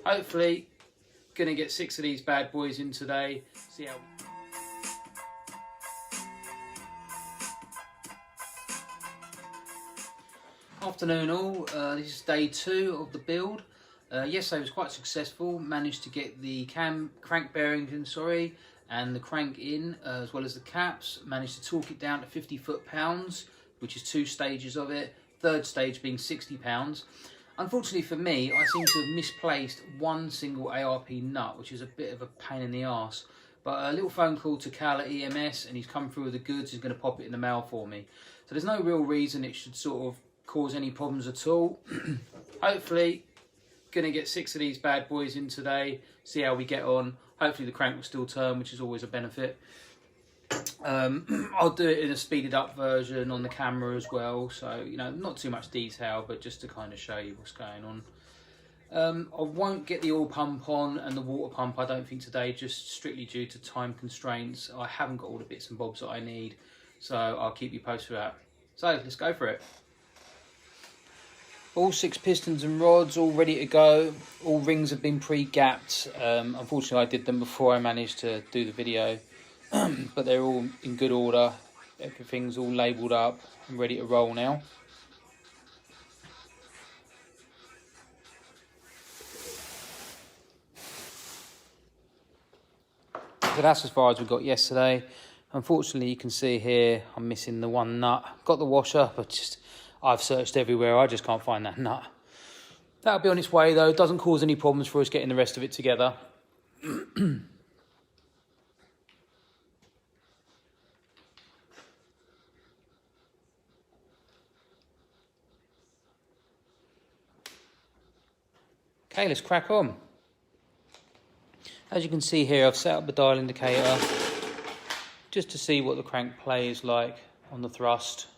Hopefully, gonna get 6 of these bad boys in today. See how. Afternoon all, this is day 2 of the build. Yesterday was quite successful, managed to get the crank bearings in, and the crank in, as well as the caps. Managed to torque it down to 50 foot-pounds, which is 2 stages of it, third stage being 60 pounds. Unfortunately for me, I seem to have misplaced one single ARP nut, which is a bit of a pain in the arse. But a little phone call to Cal at EMS, and he's come through with the goods, he's going to pop it in the mail for me. So there's no real reason it should sort of cause any problems at all. Hopefully, gonna get 6 of these bad boys in today, see how we get on. Hopefully the crank will still turn, which is always a benefit. I'll do it in a speeded up version on the camera as well, so you know, not too much detail, but just to kind of show you what's going on. I won't get the oil pump on and the water pump, I don't think today, just strictly due to time constraints. I haven't got all the bits and bobs that I need, so I'll keep you posted for that. So let's go for it. All 6 pistons and rods all ready to go. All rings have been pre-gapped. Unfortunately, I did them before I managed to do the video, but they're all in good order. Everything's all labelled up and ready to roll now. So that's as far as we got yesterday. Unfortunately, you can see here I'm missing the one nut. Got the washer, but I've searched everywhere, I just can't find that nut. That'll be on its way though, it doesn't cause any problems for us getting the rest of it together. Okay, let's crack on. As you can see here, I've set up the dial indicator just to see what the crank play is like on the thrust.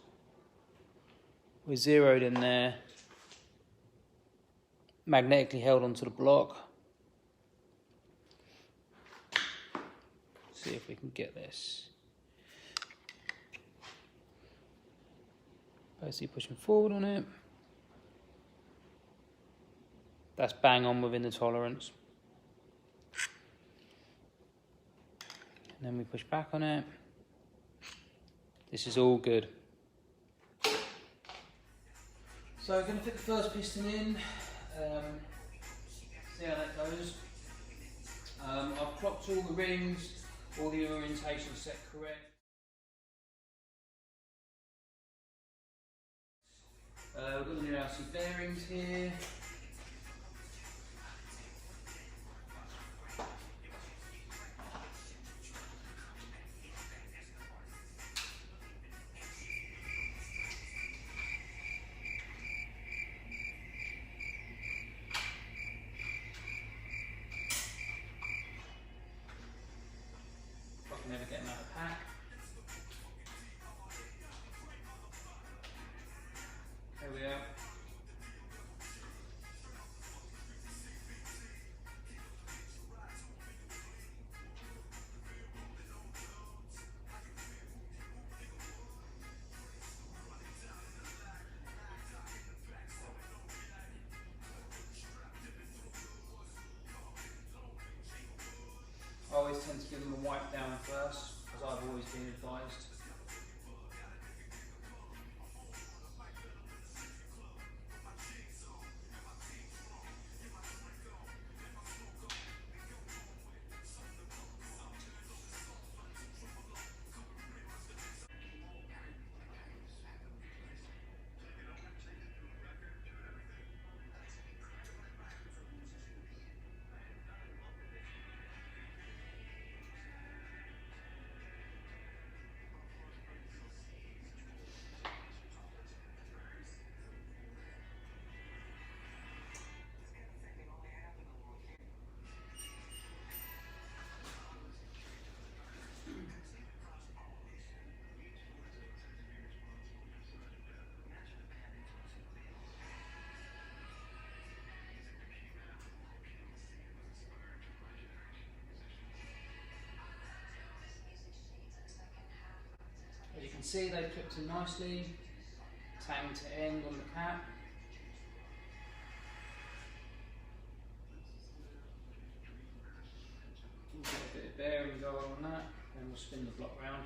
We're zeroed in there, magnetically held onto the block. See if we can get this. Basically pushing forward on it. That's bang on within the tolerance. And then we push back on it. This is all good. So I'm going to fit the first piston in, see how that goes. I've clocked all the rings, all the orientation set correct. We've got the new RC bearings here. Never get them out of pack. There we are. I always tend to give them a wipe down first, as I've always been advised. As you can see, they've clipped in nicely, tang to end on the cap. we'll spin the block round.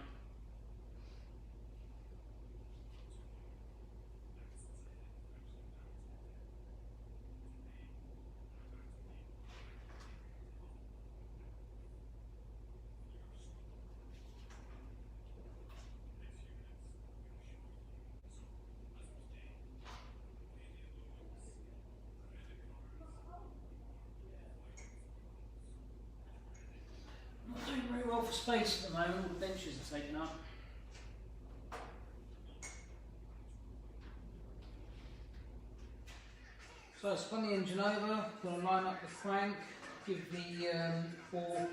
Not doing very well for space at the moment, all the benches are taken up. So I spun the engine over, going to line up the crank, give the ball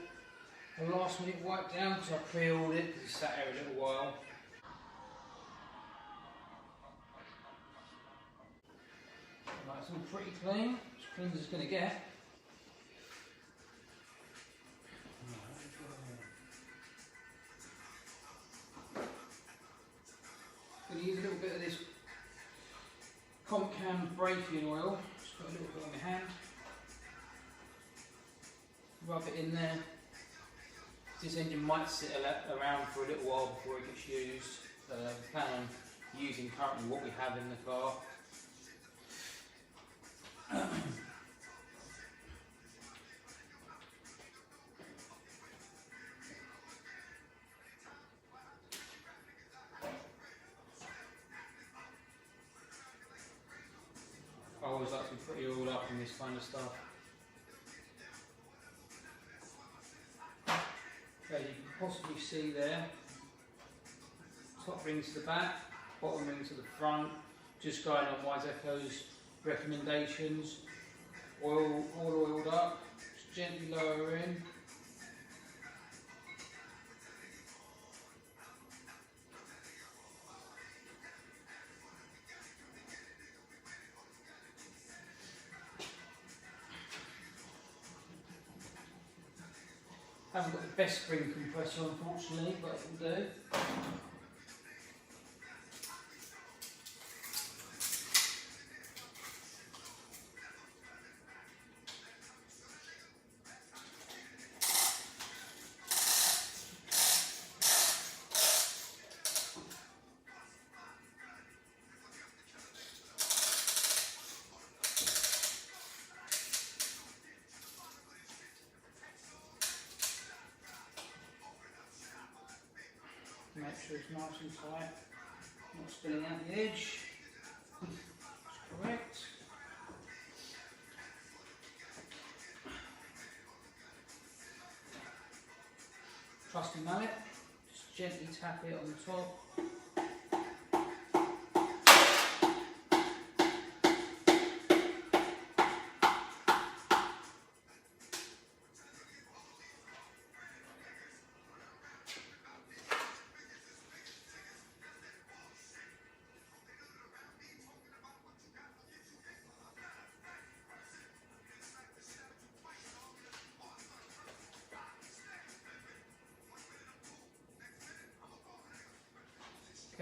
a last minute wipe down because I pre-oiled it because it sat there a little while. Right, it's all pretty clean, as clean as it's going to get. I'm going to use a little bit of this comp cam braking oil, just put a little bit on my hand, rub it in there. This engine might sit around for a little while before it gets used. We plan on using currently what we have in the car. I always like to be pretty oiled up in this kind of stuff. Okay, you can possibly see there, top ring to the back, bottom ring to the front, just going on Wiseco's recommendations. All oiled up, just gently lower in. Haven't got the best spring compressor unfortunately, but it will do. Make sure it's nice and tight, not spilling out the edge. That's correct. Trusty mallet, just gently tap it on the top.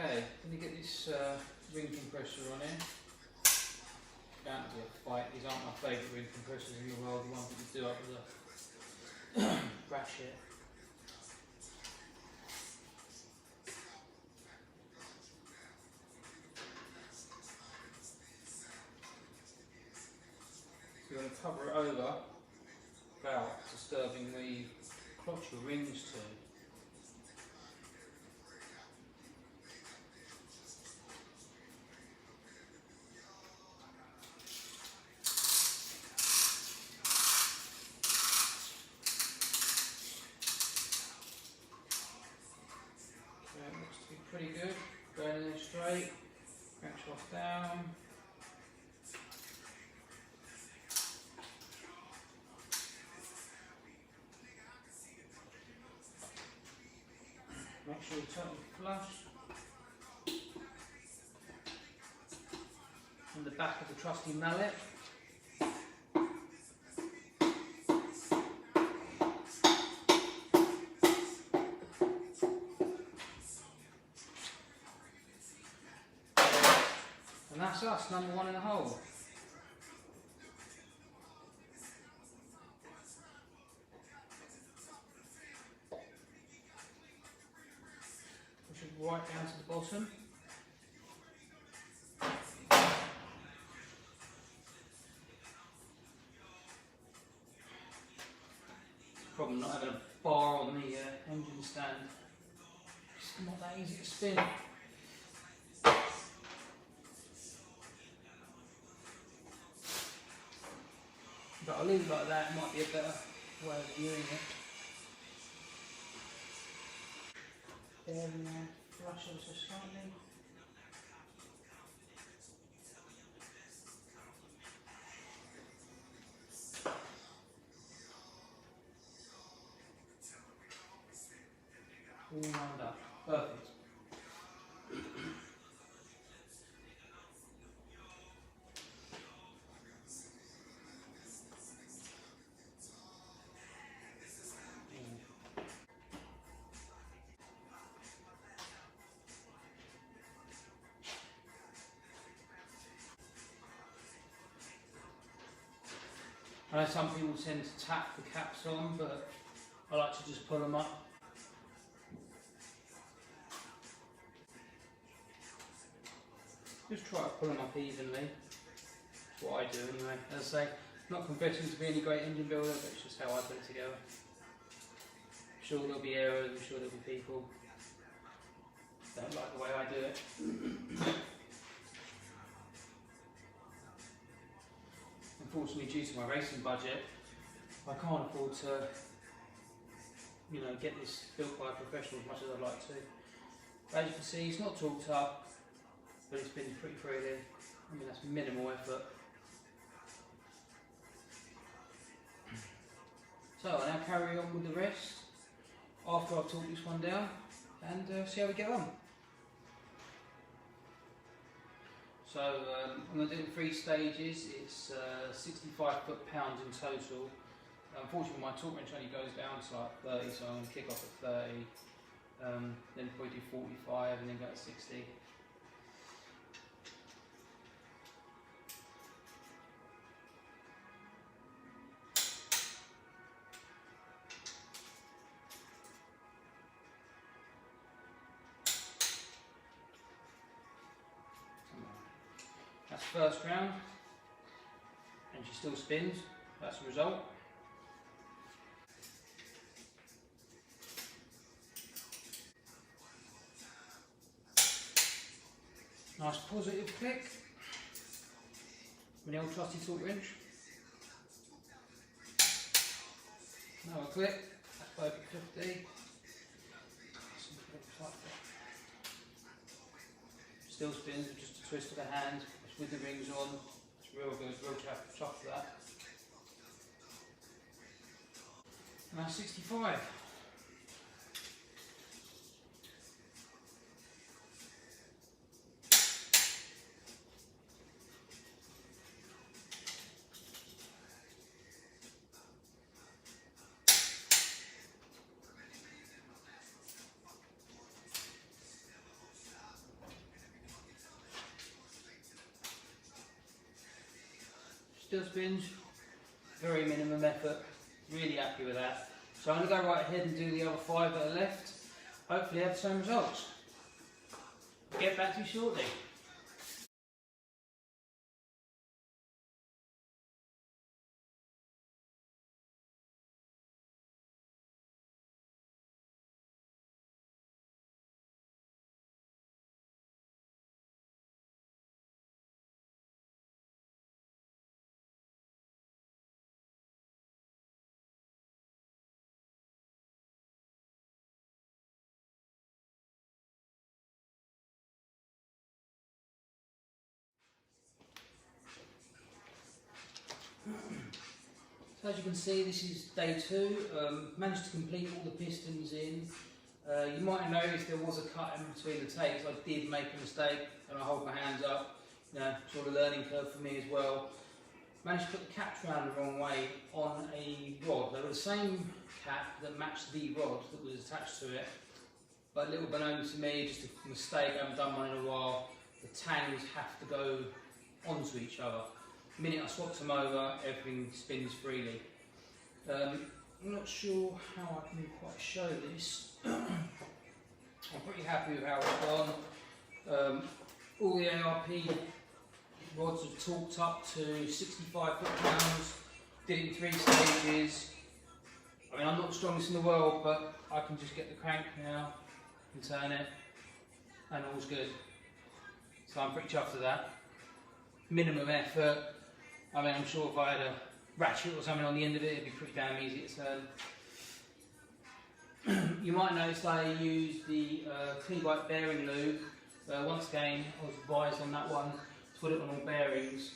Okay, let me get this ring compressor on in. Bound to be a fight. These aren't my favourite ring compressors in the world, the ones that you do up with a ratchet. So you're going to cover it over without disturbing the clutch or rings too. Looks to be pretty good. Going in there straight, crankshaft down. Make sure you're totally flush. On the back of the trusty mallet. And that's us, number one in the hole. right down to the bottom. Problem not having a bar on the engine stand. It's not that easy to spin. But I'll leave it like that, it might be a better way of viewing it. Bearing flush also slightly. All lined up. Perfect. I know some people tend to tap the caps on, but I like to just pull them up. Just try to pull them up evenly. That's what I do anyway. As I say, not confessing to be any great engine builder, but it's just how I put it together. I'm sure there'll be errors, I'm sure there'll be people that don't like the way I do it. Unfortunately, due to my racing budget, I can't afford to, get this built by a professional as much as I'd like to. But as you can see, it's not torqued up, but it's been pretty freely. I mean, that's minimal effort. So I'll now carry on with the rest after I've torqued this one down and see how we get on. So I'm going to do it in 3 stages. It's 65 foot-pounds in total. Unfortunately, my torque wrench only goes down to like 30, so I'm going to kick off at 30, then probably do 45 and then go to 60. That's first round, and she still spins. That's the result. Nice positive click with the old trusty torque wrench. Another click, that's perfect 50. Still spins with just a twist of the hand, with the rings on. It's real good, real chuffed for that. Now 65. Still spins, very minimum effort, really happy with that. So I'm going to go right ahead and do the other 5 that are left, hopefully have the same results. I'll get back to you shortly. So as you can see, this is day 2. Managed to complete all the pistons in. You might have noticed there was a cut in between the takes. I did make a mistake and I hold my hands up. Sort of learning curve for me as well. Managed to put the caps round the wrong way on a rod. They were the same cap that matched the rod that was attached to it. But a little bit known to me, just a mistake, I haven't done one in a while. The tangs have to go onto each other. The minute I swap them over, everything spins freely. I'm not sure how I can quite show this. I'm pretty happy with how it's gone. All the ARP rods have torqued up to 65 foot-pounds, did it in 3 stages. I mean, I'm not the strongest in the world, but I can just get the crank now and turn it, and all's good. So I'm pretty chuffed with that. Minimum effort. I mean, I'm sure if I had a ratchet or something on the end of it, it'd be pretty damn easy to turn. You might notice I used the clean bike bearing lube. Once again, I was advised on that one to put it on all bearings.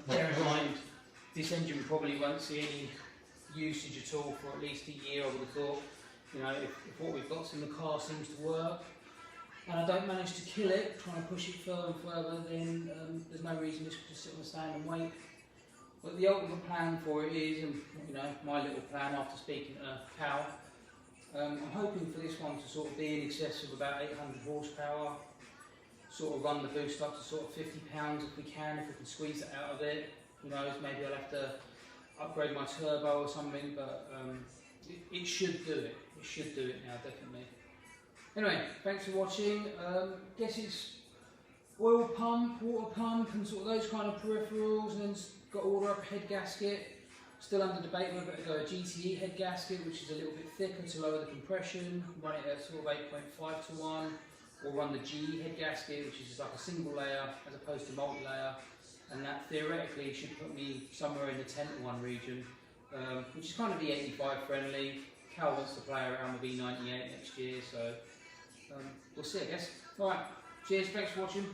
Bear in mind, this engine probably won't see any usage at all for at least a year, I would have thought. You know, if what we've got in the car seems to work, and I don't manage to kill it, trying to push it further and further, then there's no reason just to sit on the stand and wait. But the ultimate plan for it is, and you know, my little plan after speaking to Cal, I'm hoping for this one to sort of be in excess of about 800 horsepower, sort of run the boost up to sort of 50 pounds if we can squeeze it out of it. Who knows, maybe I'll have to upgrade my turbo or something, but it should do it. It should do it now, definitely. Anyway, thanks for watching. Guess it's oil pump, water pump, and sort of those kind of peripherals, and then got to order up a head gasket. Still under debate whether to go a GTE head gasket, which is a little bit thicker to lower the compression, run it at sort of 8.5 to 1, or run the GE head gasket, which is just like a single layer as opposed to multi-layer, and that theoretically should put me somewhere in the 10 to 1 region, which is kind of E85 friendly. Cal wants to play around with E98 next year, so we'll see, I guess. Alright, cheers, thanks for watching.